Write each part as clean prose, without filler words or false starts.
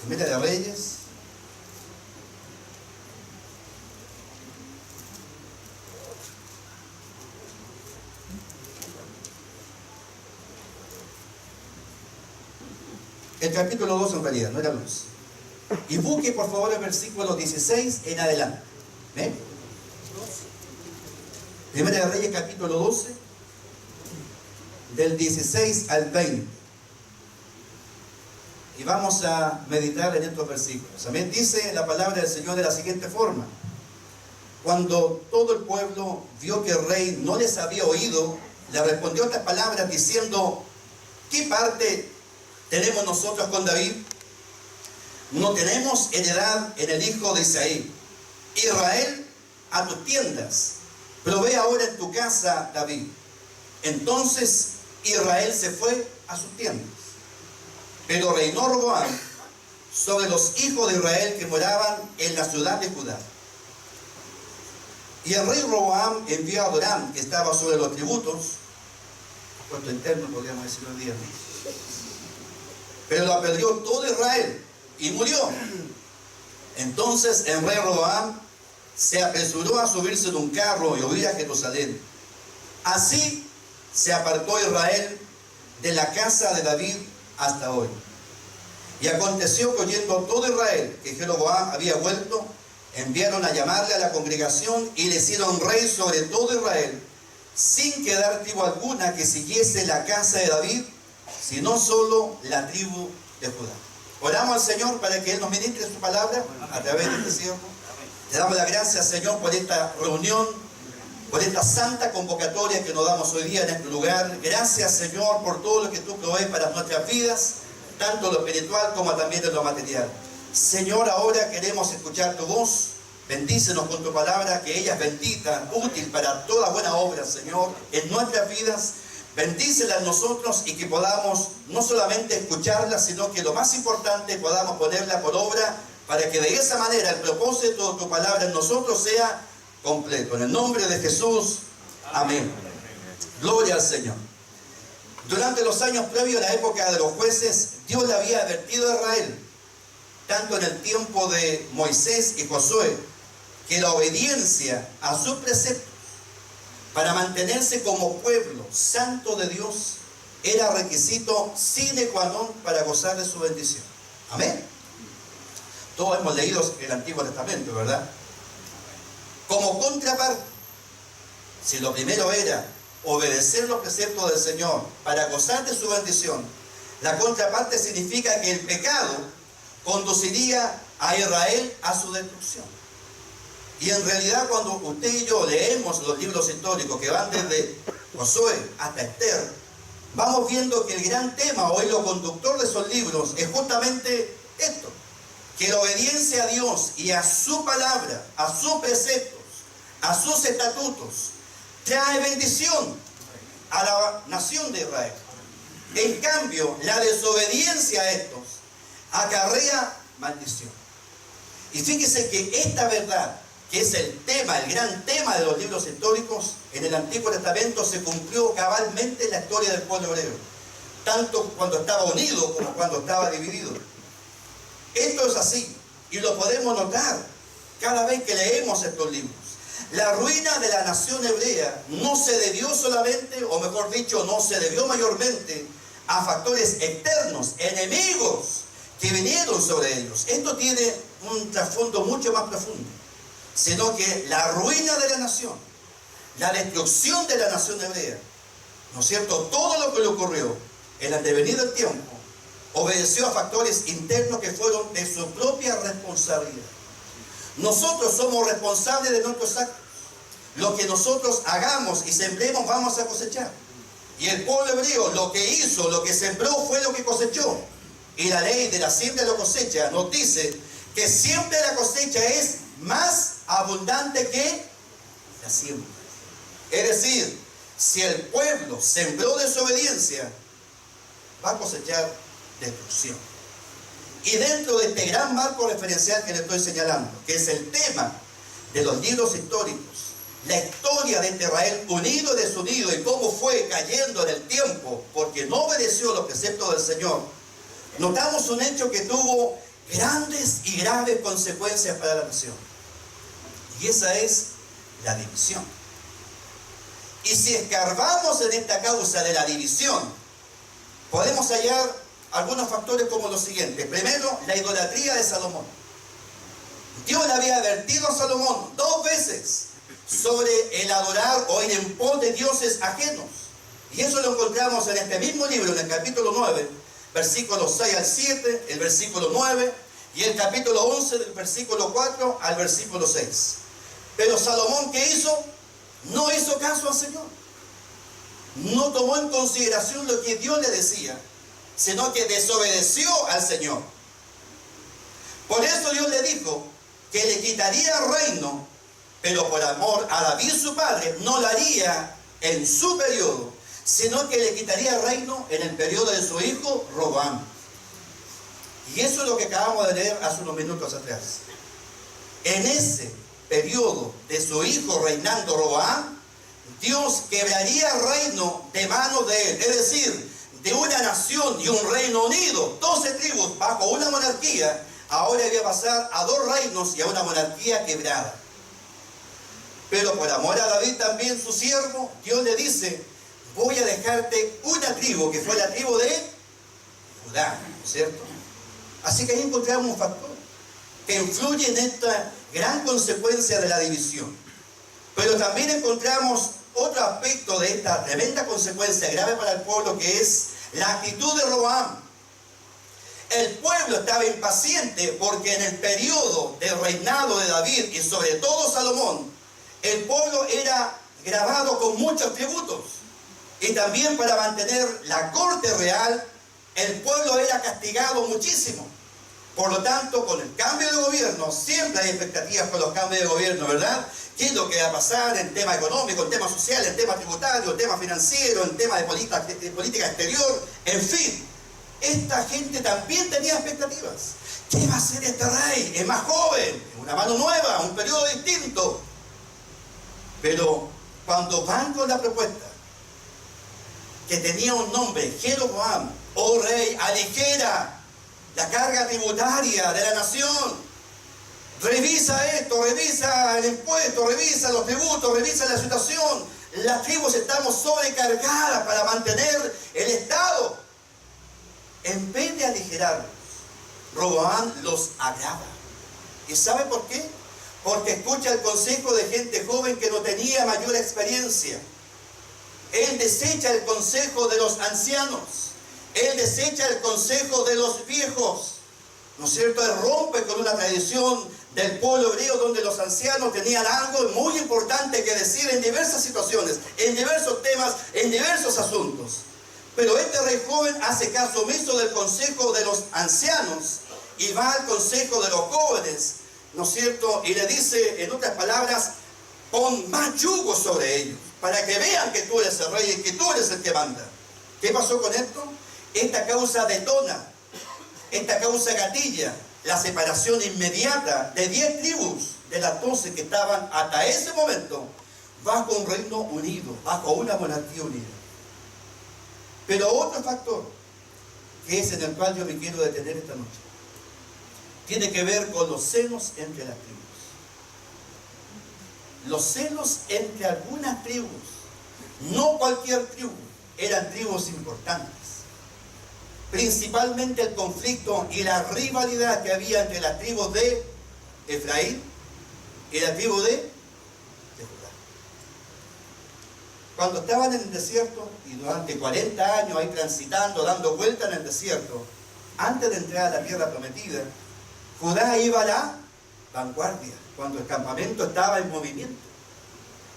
Primera de Reyes. El capítulo 2 en realidad, no era el 11. Y busque por favor el versículo 16 en adelante. ¿Ven? Primera de Reyes capítulo 12, del 16 al 20. Y vamos a meditar en estos versículos. También dice la palabra del Señor de la siguiente forma. Cuando todo el pueblo vio que el rey no les había oído, le respondió estas palabras diciendo: ¿qué parte tenemos nosotros con David? No tenemos heredad en el hijo de Isaí. Israel, a tus tiendas, provee ahora en tu casa, David. Entonces Israel se fue a sus tiendas. Pero reinó Roboam sobre los hijos de Israel que moraban en la ciudad de Judá. Y el rey Roboam envió a Adoram, que estaba sobre los tributos, puesto interno podríamos decir hoy día, pero lo apedreó todo Israel y murió. Entonces el rey Roboam se apresuró a subirse en un carro y huir a Jerusalén. Así se apartó Israel de la casa de David hasta hoy. Y aconteció que oyendo todo Israel que Jeroboam había vuelto, enviaron a llamarle a la congregación y le hicieron rey sobre todo Israel, sin quedar tribu alguna que siguiese la casa de David, sino solo la tribu de Judá. Oramos al Señor para que Él nos ministre su palabra a través de este siervo. Te damos las gracias, Señor, por esta reunión, por esta santa convocatoria que nos damos hoy día en este lugar. Gracias, Señor, por todo lo que tú provees para nuestras vidas, tanto lo espiritual como también en lo material. Señor, ahora queremos escuchar tu voz. Bendícenos con tu palabra, que ella es bendita, útil para toda buena obra, Señor, en nuestras vidas. Bendícela en nosotros y que podamos no solamente escucharla, sino que lo más importante, podamos ponerla por obra, para que de esa manera el propósito de tu palabra en nosotros sea completo. En el nombre de Jesús, amén. Gloria al Señor. Durante los años previos a la época de los jueces, Dios le había advertido a Israel, tanto en el tiempo de Moisés y Josué, que la obediencia a sus preceptos para mantenerse como pueblo santo de Dios era requisito sine qua non para gozar de su bendición. Amén. Todos hemos leído el Antiguo Testamento, ¿verdad? Como contraparte, si lo primero era obedecer los preceptos del Señor para gozar de su bendición, la contraparte significa que el pecado conduciría a Israel a su destrucción. Y en realidad, cuando usted y yo leemos los libros históricos que van desde Josué hasta Esther, vamos viendo que el gran tema o el hilo conductor de esos libros es justamente esto: que la obediencia a Dios y a su palabra, a sus preceptos, a sus estatutos, trae bendición a la nación de Israel. En cambio, la desobediencia a estos acarrea maldición. Y fíjese que esta verdad, que es el tema, el gran tema de los libros históricos, en el Antiguo Testamento se cumplió cabalmente en la historia del pueblo hebreo, tanto cuando estaba unido como cuando estaba dividido. Esto es así, y lo podemos notar cada vez que leemos estos libros. La ruina de la nación hebrea no se debió solamente, o mejor dicho, no se debió mayormente a factores externos, enemigos que vinieron sobre ellos. Esto tiene un trasfondo mucho más profundo, sino que la ruina de la nación, la destrucción de la nación hebrea, ¿no es cierto? Todo lo que le ocurrió en el devenir del tiempo obedeció a factores internos que fueron de su propia responsabilidad. Nosotros somos responsables de nuestros actos. Lo que nosotros hagamos y sembremos vamos a cosechar. Y el pueblo hebreo lo que hizo, lo que sembró fue lo que cosechó. Y la ley de la siembra y la cosecha nos dice que siempre la cosecha es más abundante que la siembra. Es decir, si el pueblo sembró desobediencia, va a cosechar destrucción. Y dentro de este gran marco referencial que le estoy señalando, que es el tema de los libros históricos, la historia de Israel unido y desunido y cómo fue cayendo en el tiempo porque no obedeció los preceptos del Señor, notamos un hecho que tuvo grandes y graves consecuencias para la nación. Y esa es la división. Y si escarbamos en esta causa de la división, podemos hallar algunos factores como los siguientes. Primero, la idolatría de Salomón. Dios le había advertido a Salomón 2 veces sobre el adorar o ir en pos de dioses ajenos. Y eso lo encontramos en este mismo libro, en el capítulo 9, versículos 6 al 7, el versículo 9, y el capítulo 11, del versículo 4 al versículo 6. Pero Salomón, ¿qué hizo? No hizo caso al Señor. No tomó en consideración lo que Dios le decía, sino que desobedeció al Señor. Por eso Dios le dijo que le quitaría el reino, pero por amor a David su padre, no lo haría en su periodo, sino que le quitaría el reino en el periodo de su hijo Roboam. Y eso es lo que acabamos de leer hace unos minutos atrás. En ese periodo de su hijo reinando Roboam, Dios quebraría el reino de manos de él, es decir, de una nación y un reino unido, 12 tribus bajo una monarquía, ahora iba a pasar a 2 reinos y a una monarquía quebrada. Pero por amor a David también su siervo, Dios le dice: voy a dejarte una tribu, que fue la tribu de Judá, ¿no es cierto? Así que ahí encontramos un factor que influye en esta gran consecuencia de la división. Pero también encontramos otro aspecto de esta tremenda consecuencia grave para el pueblo, que es la actitud de Roboam. El pueblo estaba impaciente porque en el periodo del reinado de David y sobre todo Salomón, el pueblo era gravado con muchos tributos. Y también para mantener la corte real, el pueblo era castigado muchísimo. Por lo tanto, con el cambio de gobierno, siempre hay expectativas con los cambios de gobierno, ¿verdad? ¿Qué es lo que va a pasar en tema económico, en tema social, en tema tributario, en tema financiero, en tema de política exterior? En fin, esta gente también tenía expectativas. ¿Qué va a hacer este rey? Es más joven, una mano nueva, un periodo distinto. Pero cuando van con la propuesta, que tenía un nombre, Jeroboam, oh rey, aligera la carga tributaria de la nación. Revisa esto, revisa el impuesto, revisa los tributos, revisa la situación. Las tribus estamos sobrecargadas para mantener el Estado. En vez de aligerarlos, Roboam los agrava. ¿Y sabe por qué? Porque escucha el consejo de gente joven que no tenía mayor experiencia. Él desecha el consejo de los ancianos. Él desecha el consejo de los viejos. ¿No es cierto? Él rompe con una tradición del pueblo hebreo donde los ancianos tenían algo muy importante que decir en diversas situaciones, en diversos temas, en diversos asuntos. Pero este rey joven hace caso omiso del consejo de los ancianos y va al consejo de los jóvenes, ¿no es cierto? Y le dice, en otras palabras, pon más yugo sobre ellos, para que vean que tú eres el rey y que tú eres el que manda. ¿Qué pasó con esto? Esta causa detona, esta causa gatilla la separación inmediata de 10 tribus de las 12 que estaban hasta ese momento bajo un reino unido, bajo una monarquía unida. Pero otro factor, que es en el cual yo me quiero detener esta noche, tiene que ver con los celos entre las tribus. Los celos entre algunas tribus, no cualquier tribu, eran tribus importantes. Principalmente el conflicto y la rivalidad que había entre las tribus de Efraín y la tribu de Judá. Cuando estaban en el desierto y durante 40 años ahí transitando, dando vuelta en el desierto, antes de entrar a la tierra prometida, Judá iba a la vanguardia, cuando el campamento estaba en movimiento.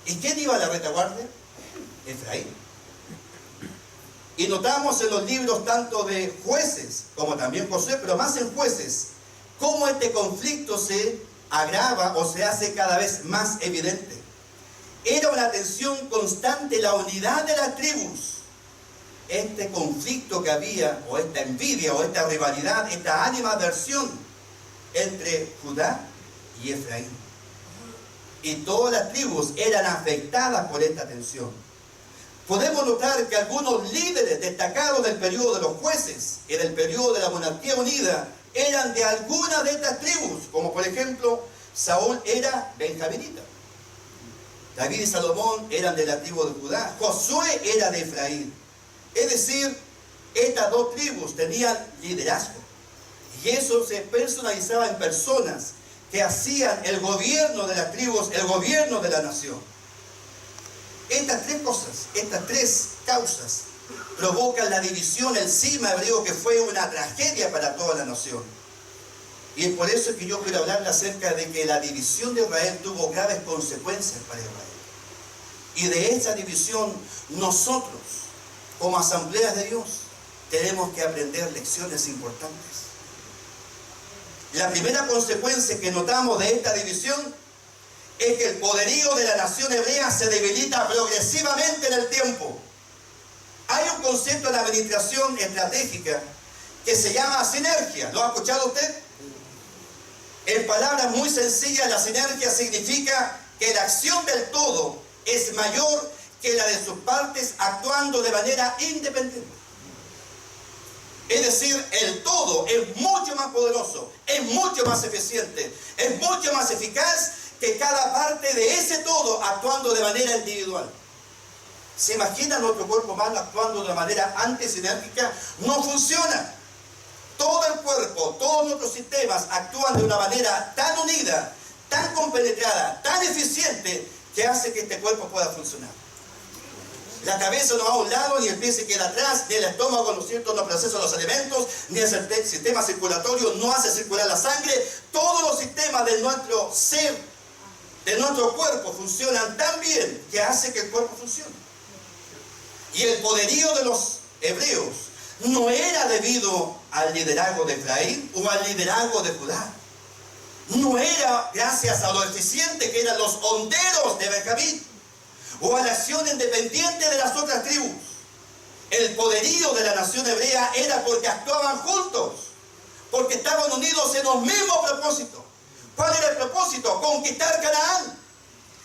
¿Y quién iba a la retaguardia? Efraín. Y notamos en los libros tanto de Jueces como también Josué, pero más en Jueces, cómo este conflicto se agrava o se hace cada vez más evidente. Era una tensión constante la unidad de las tribus. Este conflicto que había, o esta envidia, o esta rivalidad, esta animadversión entre Judá y Efraín. Y todas las tribus eran afectadas por esta tensión. Podemos notar que algunos líderes destacados del periodo de los jueces y del periodo de la monarquía unida eran de alguna de estas tribus, como por ejemplo, Saúl era benjaminita. David y Salomón eran de la tribu de Judá. Josué era de Efraín. Es decir, estas dos tribus tenían liderazgo. Y eso se personalizaba en personas que hacían el gobierno de las tribus, el gobierno de la nación. Estas tres cosas, estas tres causas, provocan la división, el cisma hebreo, que fue una tragedia para toda la nación. Y es por eso que yo quiero hablarle acerca de que la división de Israel tuvo graves consecuencias para Israel. Y de esa división nosotros, como asambleas de Dios, tenemos que aprender lecciones importantes. La primera consecuencia que notamos de esta división es que el poderío de la nación hebrea se debilita progresivamente en el tiempo. Hay un concepto en la administración estratégica que se llama sinergia. ¿Lo ha escuchado usted? En palabras muy sencillas, la sinergia significa que la acción del todo es mayor que la de sus partes actuando de manera independiente. Es decir, el todo es mucho más poderoso, es mucho más eficiente, es mucho más eficaz que cada parte de ese todo actuando de manera individual. ¿Se imagina nuestro cuerpo humano actuando de manera antisinérgica? No funciona. Todo el cuerpo, todos nuestros sistemas actúan de una manera tan unida, tan compenetrada, tan eficiente, que hace que este cuerpo pueda funcionar. La cabeza no va a un lado, ni el pie se queda atrás, ni el estómago, ¿no es cierto?, no procesa los alimentos, ni el sistema circulatorio no hace circular la sangre. Todos los sistemas de nuestro ser, de nuestro cuerpo, funcionan tan bien que hace que el cuerpo funcione. Y el poderío de los hebreos no era debido al liderazgo de Efraín o al liderazgo de Judá. No era gracias a lo eficiente que eran los honderos de Benjamín o a la acción independiente de las otras tribus. El poderío de la nación hebrea era porque actuaban juntos, porque estaban unidos en los mismos propósitos. ¿Cuál era el propósito? Conquistar Canaán.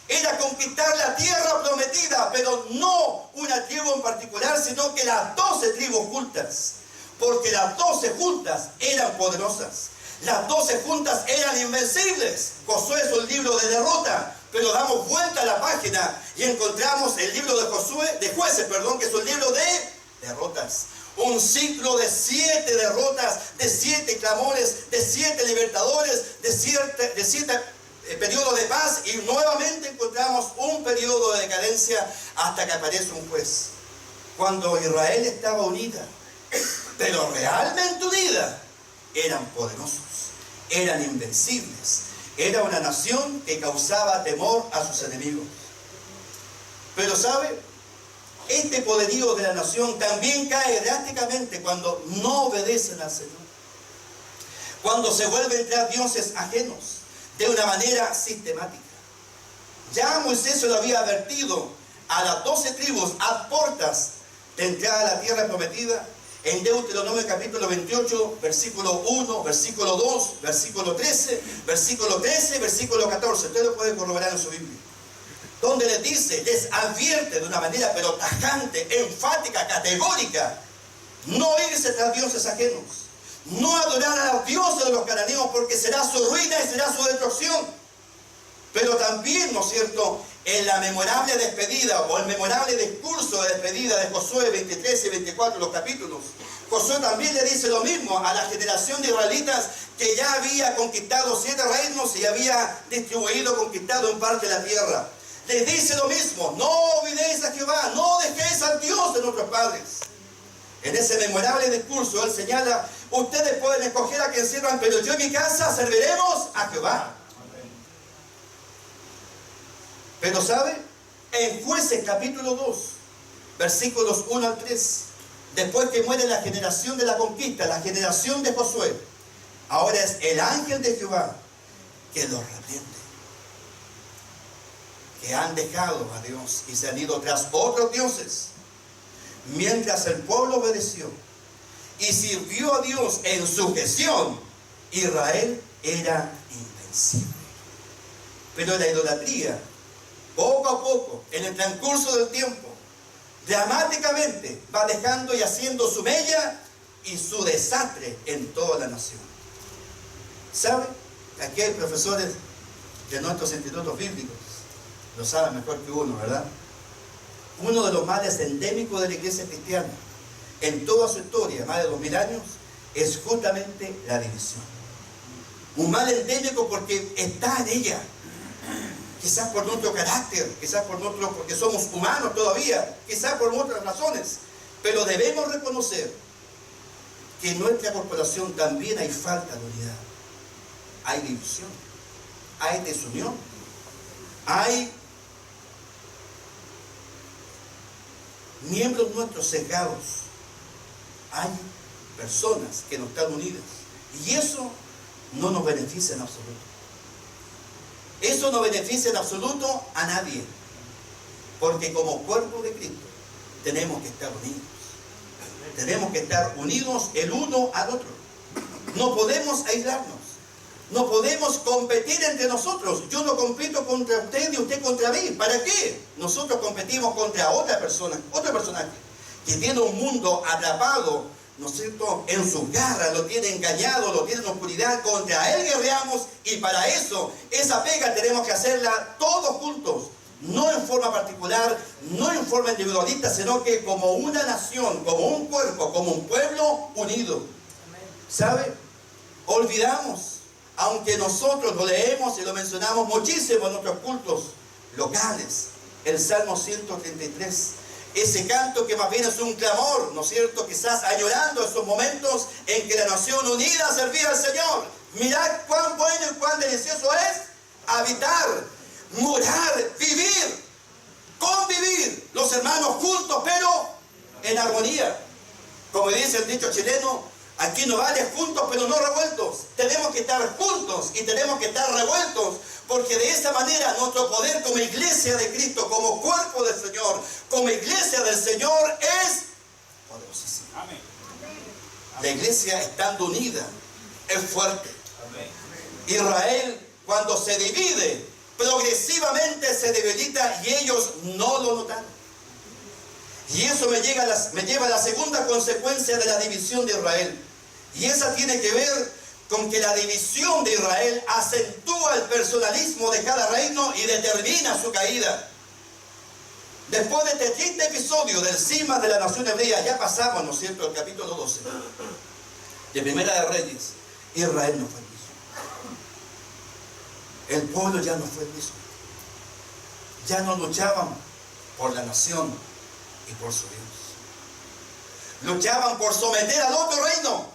Era conquistar la tierra prometida, pero no una tribu en particular, sino que las 12 tribus juntas. Porque las 12 juntas eran poderosas. Las 12 juntas eran invencibles. Josué es un libro de derrota, pero damos vuelta a la página y encontramos el libro de Jueces, que es un libro de derrotas. Un ciclo de 7 derrotas, de 7 clamores, de 7 libertadores, de 7 periodos de paz, y nuevamente encontramos un periodo de decadencia hasta que aparece un juez. Cuando Israel estaba unida, pero realmente unida, eran poderosos, eran invencibles. Era una nación que causaba temor a sus enemigos. Pero ¿sabe? Este poderío de la nación también cae drásticamente cuando no obedecen al Señor. Cuando se vuelven tras dioses ajenos de una manera sistemática. Ya Moisés se lo había advertido a las 12 tribus a puertas de entrada a la tierra prometida. En Deuteronomio capítulo 28, versículo 1, versículo 2, versículo 13, versículo 13, versículo 14. Usted lo puede corroborar en su Biblia. Donde les dice, les advierte de una manera pero tajante, enfática, categórica, no irse tras dioses ajenos, no adorar a los dioses de los cananeos, porque será su ruina y será su destrucción. Pero también, ¿no es cierto?, en la memorable despedida o el memorable discurso de despedida de Josué 23 y 24, los capítulos, Josué también le dice lo mismo a la generación de israelitas que ya había conquistado 7 reinos y había distribuido, conquistado en parte la tierra. Les dice lo mismo: no olvidéis a Jehová, no dejéis al Dios de nuestros padres. En ese memorable discurso él señala: ustedes pueden escoger a quien sirvan, pero yo en mi casa serviremos a Jehová. Pero ¿sabe? En Jueces capítulo 2, versículos 1 al 3, después que muere la generación de la conquista, la generación de Josué, ahora es el ángel de Jehová que los reprende. Que han dejado a Dios y se han ido tras otros dioses. Mientras el pueblo obedeció y sirvió a Dios en sujeción, Israel era invencible. Pero la idolatría, poco a poco, en el transcurso del tiempo, dramáticamente va dejando y haciendo su mella y su desastre en toda la nación. ¿Sabe? Aquí hay profesores de nuestros institutos bíblicos. Lo saben mejor que uno, ¿verdad? Uno de los males endémicos de la iglesia cristiana, en toda su historia, más de 2000 años, es justamente la división. Un mal endémico porque está en ella. Quizás por nuestro carácter, quizás porque somos humanos todavía, quizás por otras razones. Pero debemos reconocer que en nuestra corporación también hay falta de unidad. Hay división, hay desunión, hay miembros nuestros cegados, hay personas que no están unidas. Y eso no nos beneficia en absoluto. Eso no beneficia en absoluto a nadie. Porque como cuerpo de Cristo tenemos que estar unidos. Tenemos que estar unidos el uno al otro. No podemos aislarnos. No podemos competir entre nosotros. Yo no compito contra usted y usted contra mí. ¿Para qué? Nosotros competimos contra otra persona, otro personaje que tiene un mundo atrapado, ¿no es cierto?, en sus garras, lo tiene engañado, lo tiene en oscuridad. Contra él guerreamos, y para eso, esa pega tenemos que hacerla todos juntos. No en forma particular, no en forma individualista, sino que como una nación, como un cuerpo, como un pueblo unido. ¿Sabe? Olvidamos, aunque nosotros lo leemos y lo mencionamos muchísimo en nuestros cultos locales, el Salmo 133, ese canto que más bien es un clamor, ¿no es cierto?, quizás añorando esos momentos en que la nación unida servía al Señor. Mirad cuán bueno y cuán delicioso es habitar, morar, vivir, convivir, los hermanos juntos, pero en armonía. Como dice el dicho chileno, aquí no vale juntos pero no revueltos. Tenemos que estar juntos y tenemos que estar revueltos, porque de esa manera nuestro poder como iglesia de Cristo, como cuerpo del Señor, como iglesia del Señor, es poderosísimo. Amén. La iglesia, estando unida, es fuerte. Amén. Israel, cuando se divide, progresivamente se debilita, y ellos no lo notaron. Y eso me lleva a la segunda consecuencia de la división de Israel. Y esa tiene que ver con que la división de Israel acentúa el personalismo de cada reino y determina su caída. Después de este triste episodio del cisma de la nación hebrea, ya pasamos, ¿no es cierto?, el capítulo 12 de Primera de Reyes. Israel no fue el mismo. El pueblo ya no fue el mismo. Ya no luchaban por la nación y por su Dios. Luchaban por someter al otro reino.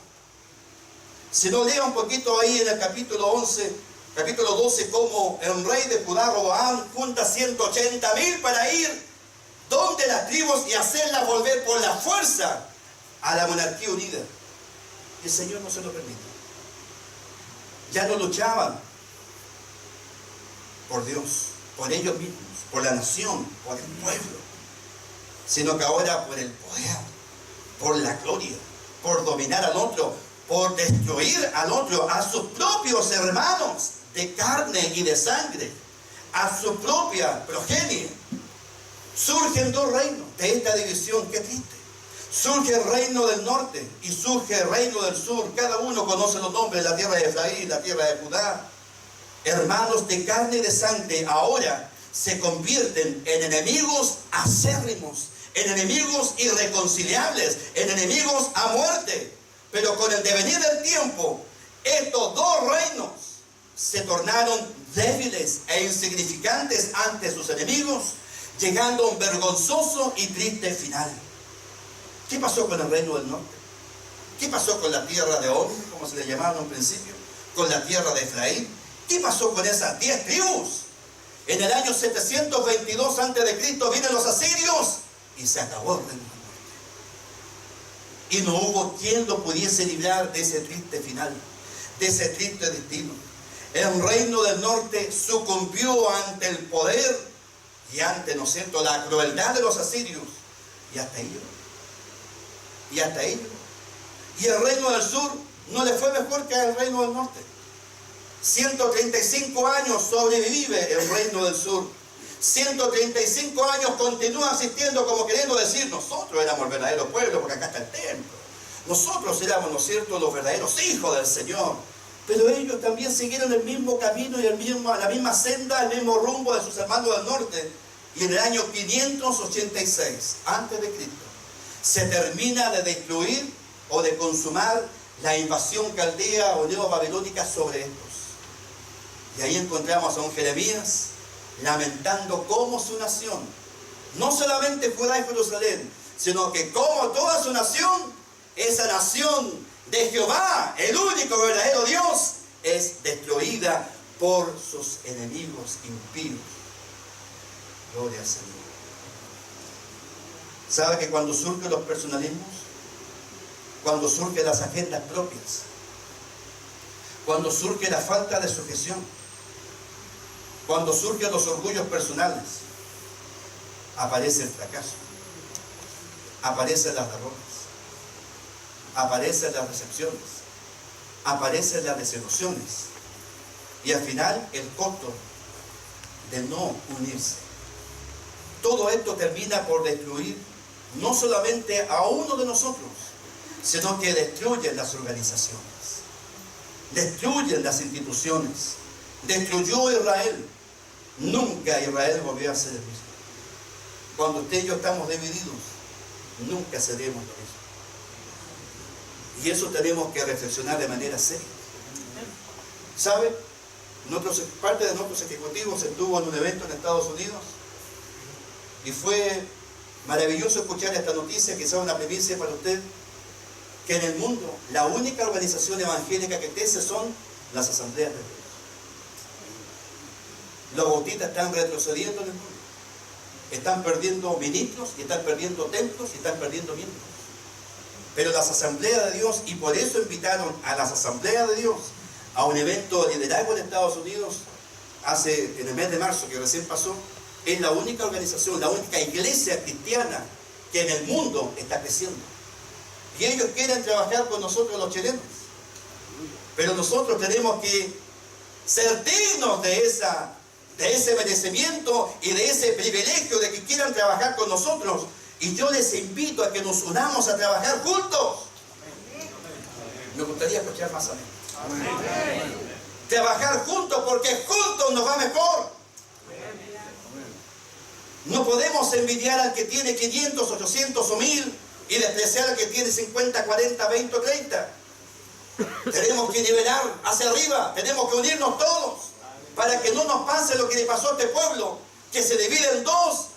Si no, lea un poquito ahí en el capítulo 12, como el rey de Judá, Roboam, junta 180.000 para ir donde las tribus y hacerlas volver por la fuerza a la monarquía unida. Y el Señor no se lo permite. Ya no luchaban por Dios, por ellos mismos, por la nación, por el pueblo, sino que ahora por el poder, por la gloria, por dominar al otro, por destruir al otro, a sus propios hermanos de carne y de sangre, a su propia progenie. Surgen dos reinos de esta división, qué triste. Surge el reino del norte y surge el reino del sur. Cada uno conoce los nombres de la tierra de Efraín, la tierra de Judá. Hermanos de carne y de sangre ahora se convierten en enemigos acérrimos, en enemigos irreconciliables, en enemigos a muerte. Pero con el devenir del tiempo, estos dos reinos se tornaron débiles e insignificantes ante sus enemigos, llegando a un vergonzoso y triste final. ¿Qué pasó con el reino del norte? ¿Qué pasó con la tierra de Og, como se le llamaba en un principio? ¿Con la tierra de Efraín? ¿Qué pasó con esas 10 tribus? En el año 722 a.C. vienen los asirios y se acabó el reino del norte. Y no hubo quien lo pudiese librar de ese triste final, de ese triste destino. El reino del norte sucumbió ante el poder y ante, ¿no es cierto?, la crueldad de los asirios. Y hasta ello. Y hasta ello. Y el reino del sur no le fue mejor que al reino del norte. 135 años sobrevive el reino del sur. 135 años continúa existiendo, como queriendo decir, nosotros éramos el verdadero pueblo, porque acá está el templo. Nosotros éramos, ¿no es cierto?, los verdaderos hijos del Señor. Pero ellos también siguieron el mismo camino y la misma senda, el mismo rumbo de sus hermanos del norte. Y en el año 586 antes de Cristo se termina de destruir o de consumar la invasión caldea o neobabilónica sobre estos. Y ahí encontramos a un Jeremías lamentando cómo su nación, no solamente Judá y Jerusalén, sino que como toda su nación, esa nación de Jehová, el único verdadero Dios, es destruida por sus enemigos impíos. Gloria al Señor. ¿Sabe que cuando surgen los personalismos, cuando surgen las agendas propias, cuando surge la falta de sujeción, cuando surgen los orgullos personales, aparece el fracaso, aparecen las derrotas, aparecen las decepciones, aparecen las desilusiones y al final el costo de no unirse? Todo esto termina por destruir no solamente a uno de nosotros, sino que destruyen las organizaciones, destruyen las instituciones. Destruyó Israel. Nunca Israel volvió a ser el mismo. Cuando usted y yo estamos divididos, nunca seremos lo mismo. Y eso tenemos que reflexionar de manera seria. ¿Sabe? Parte de nuestros ejecutivos estuvo en un evento en Estados Unidos y fue maravilloso escuchar esta noticia, quizás una primicia para usted, que en el mundo la única organización evangélica que crece son las asambleas de Dios. Los bautistas están retrocediendo en el mundo. Están perdiendo ministros, y están perdiendo templos, y están perdiendo miembros. Pero las asambleas de Dios, y por eso invitaron a las asambleas de Dios a un evento de liderazgo en Estados Unidos, en el mes de marzo que recién pasó, es la única organización, la única iglesia cristiana que en el mundo está creciendo. Y ellos quieren trabajar con nosotros los chilenos. Pero nosotros tenemos que ser dignos de ese merecimiento y de ese privilegio de que quieran trabajar con nosotros. Y yo les invito a que nos unamos a trabajar juntos. Me gustaría escuchar más amén. Trabajar juntos, porque juntos nos va mejor. No podemos envidiar al que tiene 500, 800 o 1000 y despreciar al que tiene 50, 40, 20 o 30. Tenemos que nivelar hacia arriba, tenemos que unirnos todos para que no nos pase lo que le pasó a este pueblo, que se divide en dos.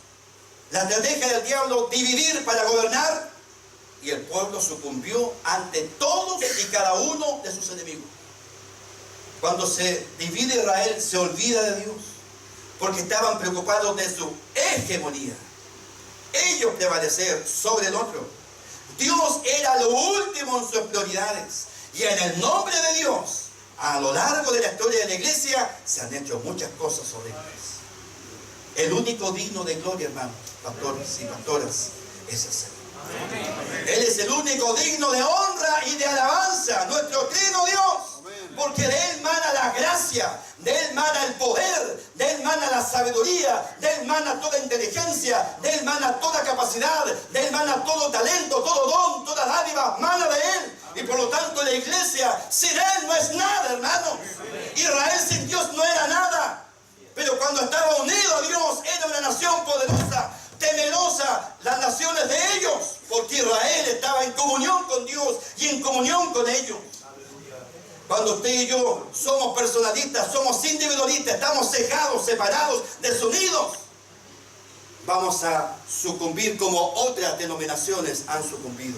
La estrategia del diablo, dividir para gobernar, y el pueblo sucumbió ante todos y cada uno de sus enemigos. Cuando se divide Israel, se olvida de Dios, porque estaban preocupados de su hegemonía, ellos prevalecer sobre el otro. Dios era lo último en sus prioridades, y en el nombre de Dios, a lo largo de la historia de la iglesia, se han hecho muchas cosas horribles. El único digno de gloria, hermanos, pastores y pastoras, es el Señor. Él es el único digno de honra y de alabanza, nuestro trino Dios, porque de Él mana la gracia, de Él mana el poder, de Él mana la sabiduría, de Él mana toda inteligencia, de Él mana toda capacidad, de Él mana todo talento, todo don, toda dádiva, mana de Él. Y por lo tanto la iglesia sin Él no es nada, hermano. Israel sin Dios no era nada. Pero cuando estaba unido a Dios, era una nación poderosa, temerosa, las naciones de ellos, porque Israel estaba en comunión con Dios y en comunión con ellos. Cuando usted y yo somos personalistas, somos individualistas, estamos cegados, separados, desunidos, vamos a sucumbir como otras denominaciones han sucumbido.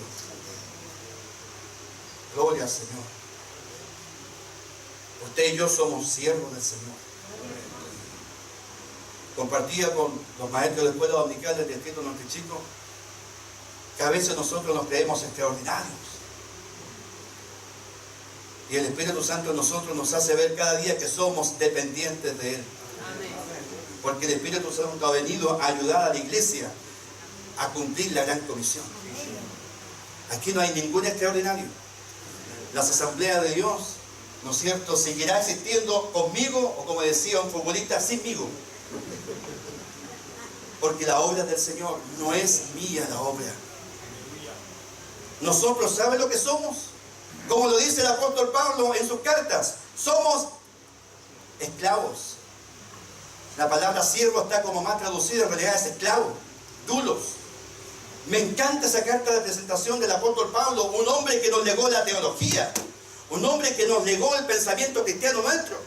Gloria al Señor. Usted y yo somos siervos del Señor. Compartía con los maestros de escuela dominical del distrito Norte Chico que a veces nosotros nos creemos extraordinarios. Y el Espíritu Santo en nosotros nos hace ver cada día que somos dependientes de Él. Porque el Espíritu Santo ha venido a ayudar a la iglesia a cumplir la gran comisión. Aquí no hay ningún extraordinario. Las asambleas de Dios, ¿no es cierto?, seguirá existiendo conmigo, o como decía un futbolista, sinmigo. Porque la obra del Señor no es mía la obra. Nosotros, ¿saben lo que somos? Como lo dice el apóstol Pablo en sus cartas, Somos esclavos. La palabra siervo está como más traducida, en realidad es esclavo, dulos. Me encanta esa carta de presentación del apóstol Pablo, un hombre que nos legó la teología, un hombre que nos legó el pensamiento cristiano nuestro,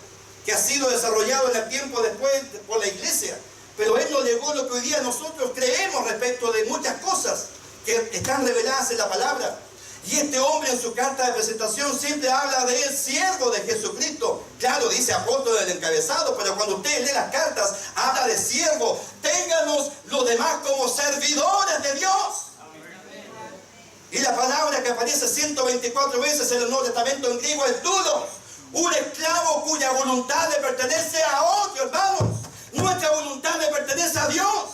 que ha sido desarrollado en el tiempo después por la iglesia. Pero él nos legó lo que hoy día nosotros creemos respecto de muchas cosas que están reveladas en la palabra. Y este hombre en su carta de presentación siempre habla de él, siervo de Jesucristo. Claro, dice apóstol del encabezado, pero cuando usted lee las cartas, habla de siervo. Ténganos los demás como servidores de Dios. Y la palabra que aparece 124 veces en el Nuevo Testamento en griego es doulos, un esclavo cuya voluntad le pertenece a otro, hermanos. Nuestra voluntad le pertenece a Dios.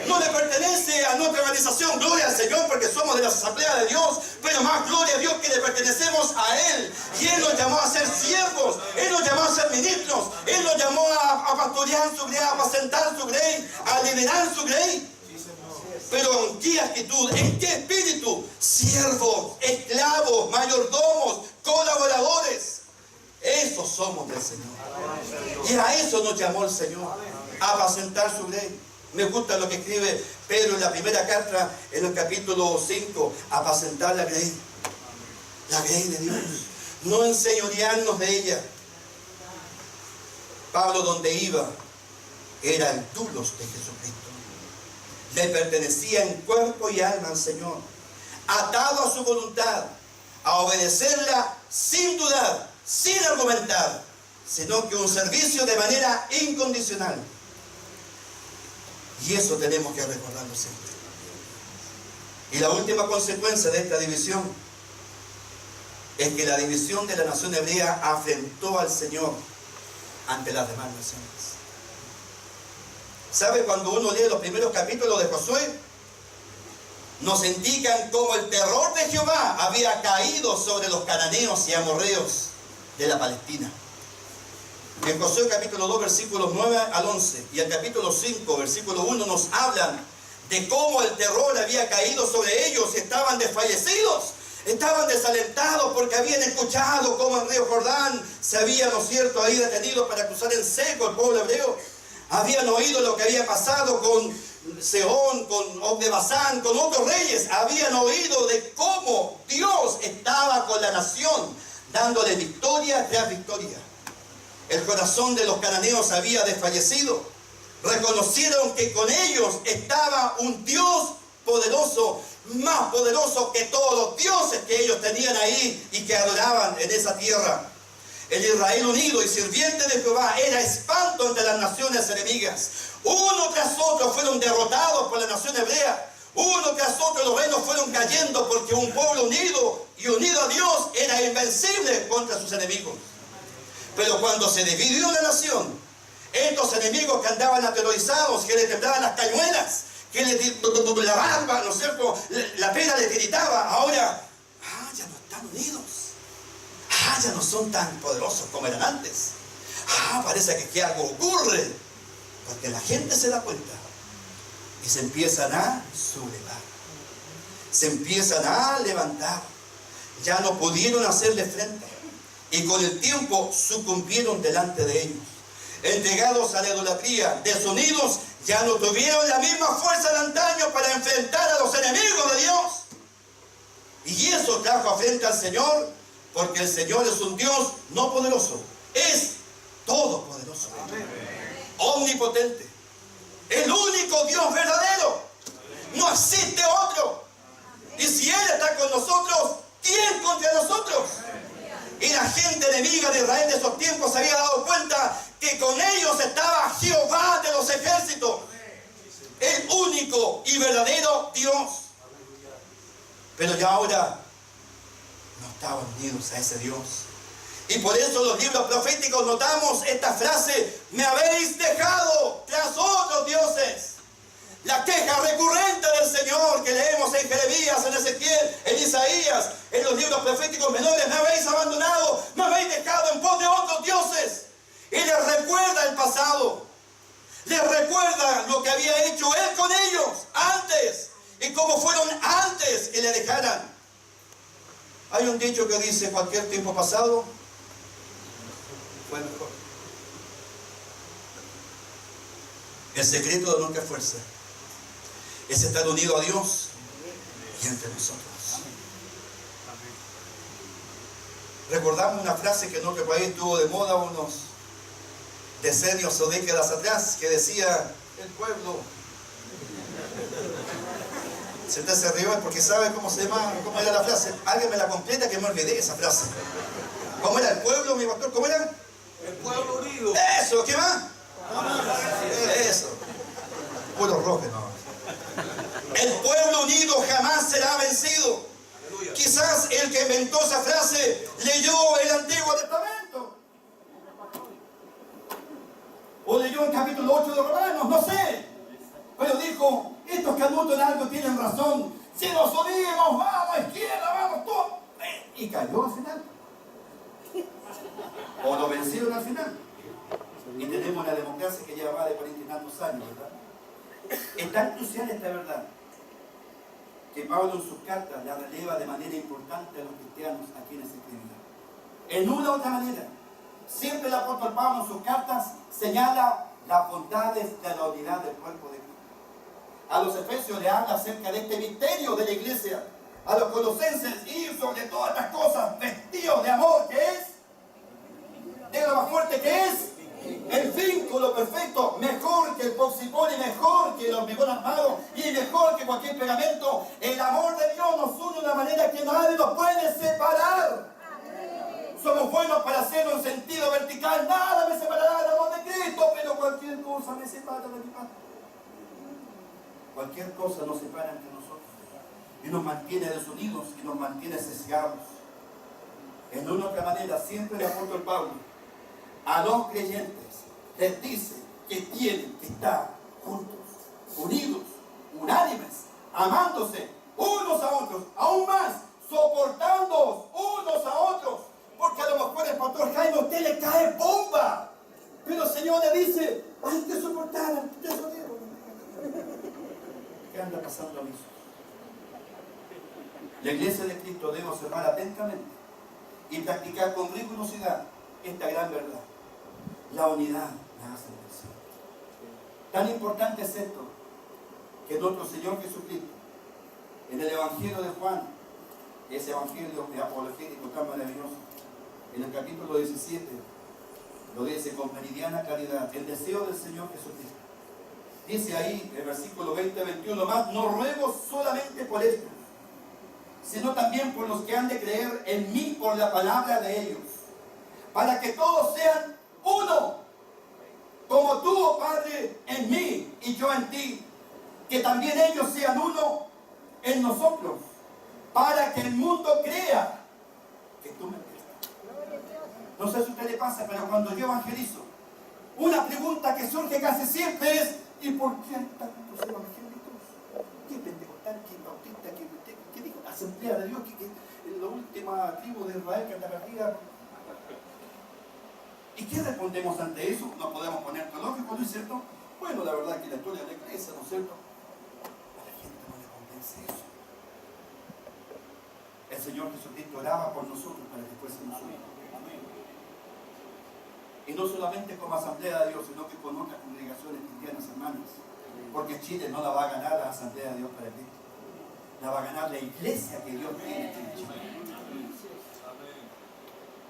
No le pertenece a nuestra organización. Gloria al Señor porque somos de la asamblea de Dios. Pero más gloria a Dios que le pertenecemos a Él. Y Él nos llamó a ser siervos. Él nos llamó a ser ministros. Él nos llamó a pastorear su grey, a apacentar su grey, a liderar su grey. Pero ¿en qué actitud? ¿En qué espíritu? Siervos, esclavos, mayordomos, colaboradores. Esos somos del Señor. Y a eso nos llamó el Señor. A apacentar su grey. Me gusta lo que escribe Pedro en la primera carta, en el capítulo 5, apacentar la grey de Dios, no enseñorearnos de ella. Pablo donde iba era el doulos de Jesucristo, le pertenecía en cuerpo y alma al Señor, atado a su voluntad, a obedecerla sin dudar, sin argumentar, sino que un servicio de manera incondicional. Y eso tenemos que recordarlo siempre. Y la última consecuencia de esta división es que la división de la nación hebrea afrentó al Señor ante las demás naciones. ¿Sabe? Cuando uno lee los primeros capítulos de Josué, nos indican cómo el terror de Jehová había caído sobre los cananeos y amorreos de la Palestina. En Josué capítulo 2, versículos 9 al 11 y el capítulo 5, versículo 1 nos hablan de cómo el terror había caído sobre ellos. Estaban desfallecidos, estaban desalentados porque habían escuchado cómo el río Jordán se había, ¿no es cierto?, ahí detenido para cruzar en seco el pueblo hebreo. Habían oído lo que había pasado con Sehón, con Og de Basán, con otros reyes. Habían oído de cómo Dios estaba con la nación, dándole victoria tras victoria. El corazón de los cananeos había desfallecido. Reconocieron que con ellos estaba un Dios poderoso, más poderoso que todos los dioses que ellos tenían ahí y que adoraban en esa tierra. El Israel unido y sirviente de Jehová era espanto entre las naciones enemigas. Uno tras otro fueron derrotados por la nación hebrea. Uno tras otro los reinos fueron cayendo porque un pueblo unido y unido a Dios era invencible contra sus enemigos. Pero cuando se dividió la nación, estos enemigos que andaban aterrorizados, que le temblaban las cañuelas, que la barba, ¿no es cierto?, la pena le tiritaba, ahora, ya no están unidos. Ya no son tan poderosos como eran antes. Parece que algo ocurre, porque la gente se da cuenta y se empiezan a sublevar, se empiezan a levantar. Ya no pudieron hacerle frente. Y con el tiempo sucumbieron delante de ellos. Entregados a la idolatría, desunidos, ya no tuvieron la misma fuerza de antaño para enfrentar a los enemigos de Dios. Y eso trajo afrenta al Señor, porque el Señor es un Dios no poderoso, es todopoderoso, omnipotente, el único Dios verdadero. No existe otro. Y si Él está con nosotros, ¿quién contra nosotros? Y la gente enemiga de Israel de esos tiempos se había dado cuenta que con ellos estaba Jehová de los ejércitos, el único y verdadero Dios. Pero ya ahora no estaban unidos a ese Dios. Y por eso en los libros proféticos notamos esta frase: me habéis dejado tras otros dioses. La queja recurrente del Señor que leemos en Jeremías, en Ezequiel, en Isaías, en los libros proféticos menores: me habéis abandonado, me habéis dejado en pos de otros dioses. Y les recuerda el pasado, les recuerda lo que había hecho Él con ellos antes y cómo fueron antes que le dejaran. Hay un dicho que dice: cualquier tiempo pasado Fue mejor. El secreto de nuestra fuerza es estar unido a Dios y entre nosotros. Recordamos una frase que en otro país estuvo de moda unos decenios o décadas atrás, que decía: el pueblo. Se te hace rival porque sabe cómo se llama, cómo era la frase. Alguien me la completa, que me olvidé esa frase. ¿Cómo era el pueblo, mi pastor? ¿Cómo era? El pueblo unido. Eso, ¿qué más? Eso. Puro rojo, no. El pueblo unido jamás será vencido. Aleluya. Quizás el que inventó esa frase leyó el Antiguo Testamento. O leyó el capítulo 8 de Romanos, no sé. Pero dijo: estos canutos en algo tienen razón. Si nos unimos, vamos a izquierda, vamos todos. Y cayó al final. O lo vencieron al final. Y tenemos una democracia que lleva más de 40 y tantos años, ¿verdad? Es tan crucial esta verdad que Pablo en sus cartas la releva de manera importante a los cristianos a quienes escribía. En una u otra manera, siempre el apóstol Pablo en sus cartas señala las bondades de la unidad del cuerpo de Cristo. A los efesios le habla acerca de este misterio de la iglesia. A los colosenses, ir sobre todas estas cosas vestidos de amor, que es de lo más fuerte que es el vínculo perfecto, mejor que el poxipol, mejor que el hormigón armado y mejor que cualquier pegamento. El amor de Dios nos une de una manera que nadie nos puede separar. Somos buenos para hacerlo en sentido vertical. Nada me separará del amor de Cristo, pero cualquier cosa me separa de mi Padre. Cualquier cosa nos separa entre nosotros y nos mantiene desunidos y nos mantiene sesgados. En una u otra manera, siempre el apóstol Pablo a los creyentes les dice que tienen que estar juntos, unidos, unánimes, amándose unos a otros, aún más, soportándoos unos a otros, porque a lo mejor el pastor Jaime a usted le cae bomba, pero el Señor le dice: hay que soportar al tesorero. ¿Qué anda pasando a mí? La iglesia de Cristo debe observar atentamente y practicar con rigurosidad esta gran verdad. La unidad la hace crecer. Tan importante es esto que nuestro Señor Jesucristo, en el Evangelio de Juan, ese Evangelio apologético tan maravilloso, en el capítulo 17, lo dice con meridiana claridad: el deseo del Señor Jesucristo. Dice ahí, en el versículo 20-21, más, no ruego solamente por estos, sino también por los que han de creer en mí por la palabra de ellos, para que todos sean uno, como tú, oh Padre, en mí y yo en ti, que también ellos sean uno en nosotros, para que el mundo crea que tú me enviaste. No sé si a usted le pasa, pero cuando yo evangelizo, una pregunta que surge casi siempre es: ¿y por qué hay tantos evangélicos? ¿Qué pentecostal, qué bautista, qué dijo la Asamblea de Dios, que la última tribu de Israel que anda perdida? ¿Y qué respondemos ante eso? No podemos poner teológico, ¿no es cierto? Bueno, la verdad que la historia de la iglesia, ¿no es cierto? A la gente no le convence eso. El Señor Jesucristo oraba por nosotros para que fuésemos uno. Y no solamente como Asamblea de Dios, sino que con otras congregaciones cristianas hermanas. Porque Chile no la va a ganar la Asamblea de Dios para Cristo. La va a ganar la iglesia que Dios tiene en Chile.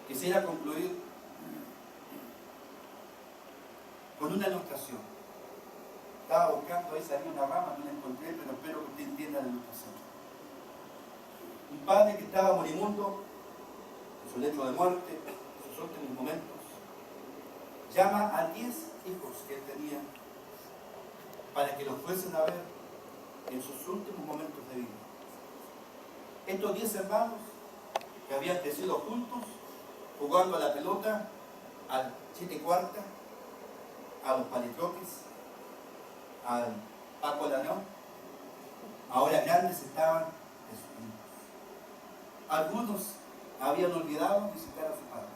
Quisiera concluir con una ilustración. Estaba buscando, ahí salió una rama, no la encontré, pero espero que usted entienda la ilustración. Un padre que estaba moribundo, en su lecho de muerte, en sus últimos momentos, llama a 10 hijos que él tenía para que los fuesen a ver en sus últimos momentos de vida. Estos 10 hermanos que habían crecido juntos, jugando a la pelota, al chite cuarta, a los palitroques, al Paco Lanón, ahora grandes estaban desunidos. Algunos habían olvidado visitar a su padre.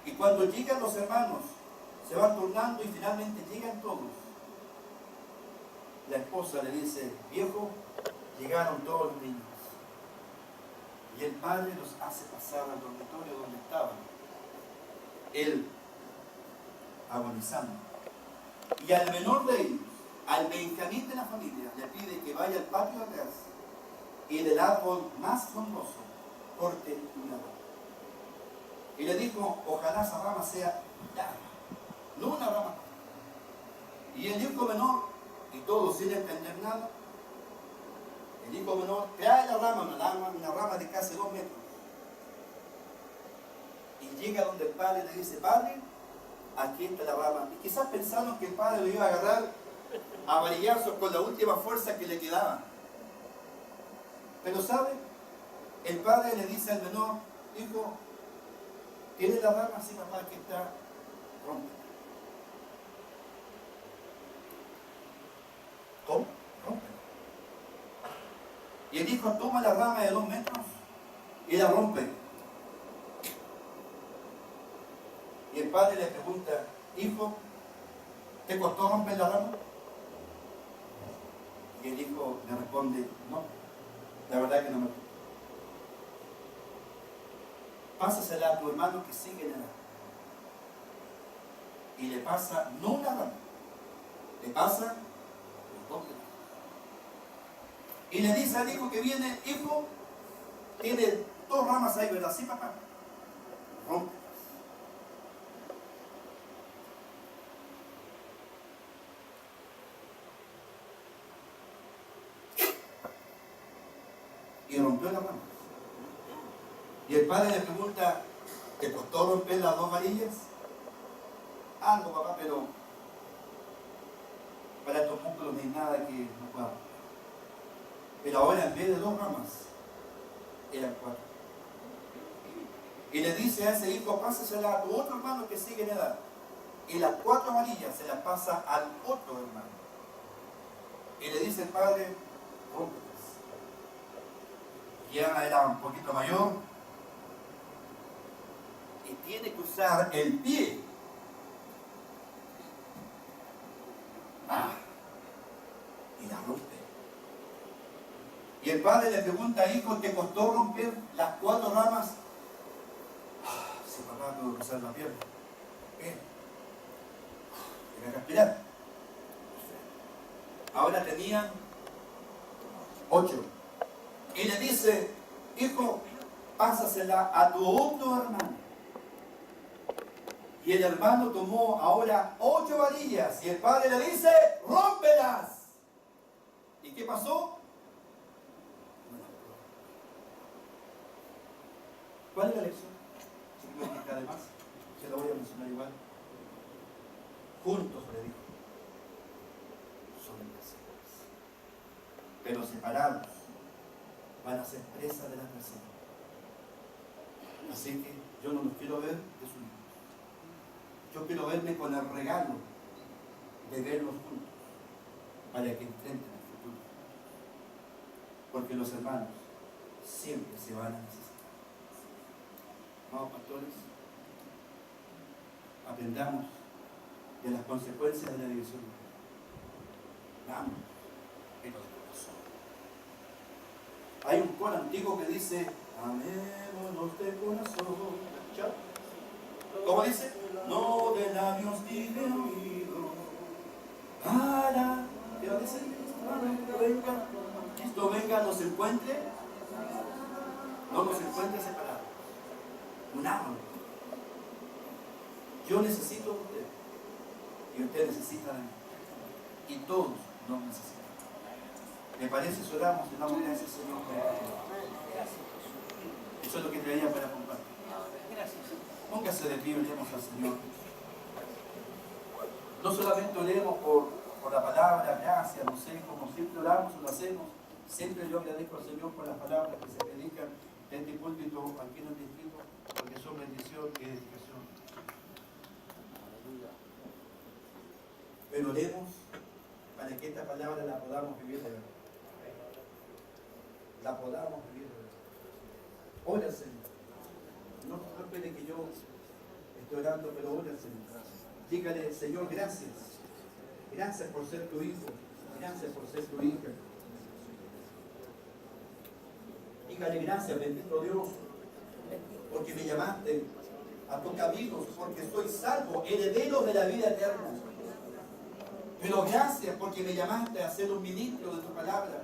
Y cuando llegan los hermanos, se van turnando y finalmente llegan todos. La esposa le dice: viejo, llegaron todos los niños. Y el padre los hace pasar al dormitorio donde estaban él agonizando. Y al menor de ellos, al Benjamín de la familia, le pide que vaya al patio de atrás y del árbol más frondoso corte una rama. Y le dijo, ojalá esa rama sea larga, no una rama. Y el hijo menor, y todo sin entender nada, el hijo menor trae la rama, una rama de casi 2 metros. Y llega donde el padre le dice, padre, aquí está la rama. Y quizás pensaron que el padre lo iba a agarrar a varillazos con la última fuerza que le quedaba. Pero ¿sabe? El padre le dice al menor, hijo, ¿tiene la rama? Sí, papá, aquí está, rompe. ¿Cómo? Rompe. Y el hijo toma la rama de 2 metros y la rompe. Y el padre le pregunta, hijo, ¿te costó romper la rama? Y el hijo le responde, no, la verdad que no me costó. Pásasela a tu hermano que sigue en edad. Y le pasa no una rama, le pasa los 2 metros. Y le dice al hijo que viene, hijo, tiene 2 ramas ahí, ¿verdad? Sí, papá. Rompe. Y rompió la rama. Y el padre le pregunta, ¿te costó romper las 2 varillas? Algo, papá, pero para estos músculos no hay nada que no pueda romper. Pero ahora en vez de 2 ramas, eran 4. Y le dice a ese hijo, pásasela a tu otro hermano que sigue en edad. Y las 4 varillas se las pasa al otro hermano. Y le dice el padre, rómpelas. Y Ana era un poquito mayor y tiene que usar el pie. Y la rompe. Y el padre le pregunta, hijo, ¿te costó romper las 4 ramas? Sí, papá, tuve que usar la pierna. Bien. Tenía que respirar. Ahora tenían 8. Y le dice, hijo, pásasela a tu otro hermano. Y el hermano tomó ahora 8 varillas y el padre le dice, rómpelas. ¿Y qué pasó? ¿Cuál es la lección? Si además, se la voy a mencionar igual. Juntos, le dijo, son invencibles, pero separados van a ser presas de la adversidad. Así que yo no los quiero ver desunidos. Yo quiero verme con el regalo de verlos juntos para que enfrenten el futuro. Porque los hermanos siempre se van a necesitar. Vamos, pastores, aprendamos de las consecuencias de la división. Vamos, en los corazones. Hay un coro antiguo que dice, amémonos de corazón. ¿Chao? ¿Cómo dice? No de labios ni de oído. Para, ¿qué va a decir? Venga, Cristo venga, nos encuentre, no nos encuentre separados. Unámonos. Yo necesito de usted y usted necesita de mí. Y todos nos necesitan. ¿Me parece si oramos y damos gracias, Señor? Eso es lo que traía para compartir. Póngase de pie y oremos al Señor. No solamente oremos por la palabra, gracias, no sé, como siempre oramos o lo hacemos. Siempre yo agradezco al Señor por las palabras que se predican en este púlpito aquí en el distrito, porque son bendición y edificación. Pero oremos para que esta palabra la podamos vivir de verdad. La podamos vivir de verdad. Ora al Señor. No espere que yo esté orando, pero ora al Señor. Dígale, Señor, gracias. Gracias por ser tu hijo. Gracias por ser tu hija. Dígale gracias, bendito Dios, porque me llamaste a tus caminos, porque soy salvo, heredero de la vida eterna. Pero gracias porque me llamaste a ser un ministro de tu palabra.